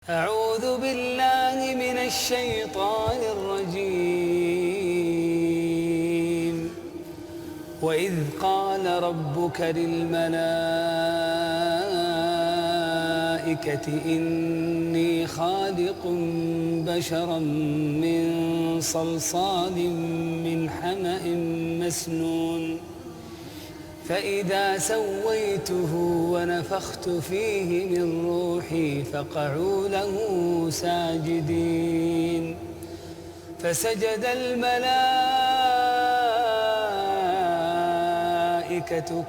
أعوذ بالله من الشيطان الرجيم. وإذ قال ربك للملائكة إني خالق بشرا من صلصال من حمأ مسنون فإذا سويته ونفخت فيه من روحي فقعوا له ساجدين فسجد الملائكة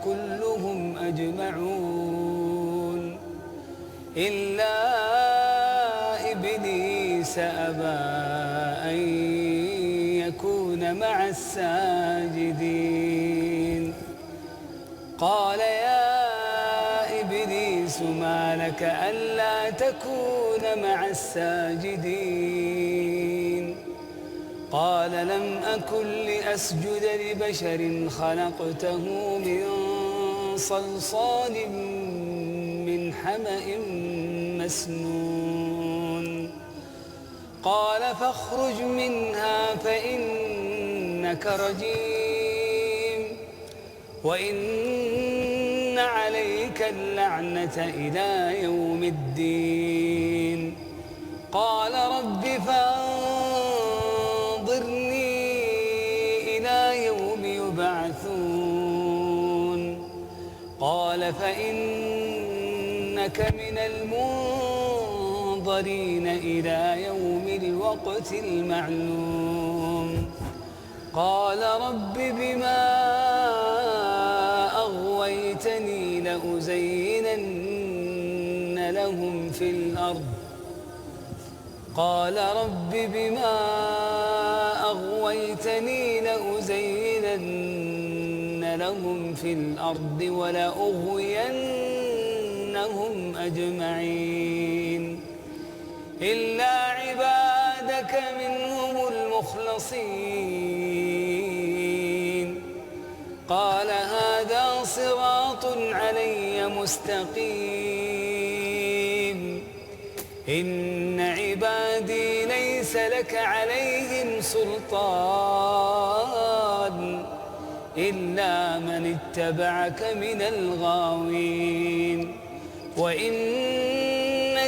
كلهم أجمعون إلا إبليس أبى أن يكون مع الساجدين. قال يا إبليس ما لك ألا تكون مع الساجدين؟ قال لم أكن لأسجد لبشر خلقته من صلصال من حمأ مسنون قال فاخرج منها فإنك رجيم وإن عليك اللعنة إلى يوم الدين. قال رب فانظرني إلى يوم يبعثون. قال فإنك من المنظرين إلى يوم الوقت المعلوم. قال رب بما أغويتني لأزينن لهم في الأرض. قال رب بما أغويتني لأزينن لهم في الأرض ولأغوينهم أجمعين إلا عبادك منهم المخلصين. قال هذا صراط علي مستقيم. إن عبادي ليس لك عليهم سلطان إلا من اتبعك من الغاوين. وإن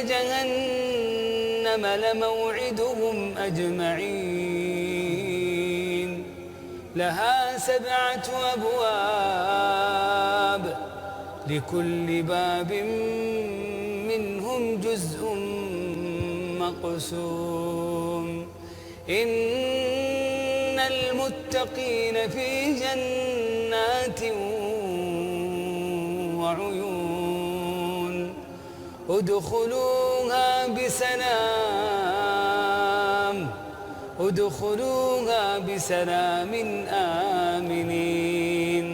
جهنم لموعدهم أجمعين لها 7 أبواب لكل باب منهم جزء مقسوم. إن المتقين في جنات وعيون ادخلوها بسلام آمنين.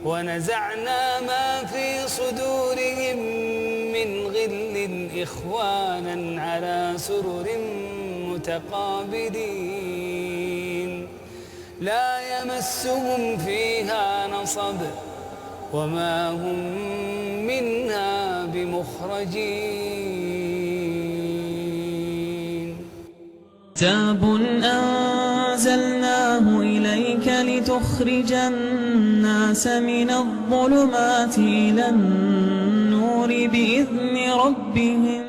ونزعنا ما في صدورهم من غل إخوانا على سرر متقابلين لا يمسهم فيها نصب وما هم منها بمخرجين. كتاب أنزلناه إليك لتخرج الناس من الظلمات إلى النور بإذن ربهم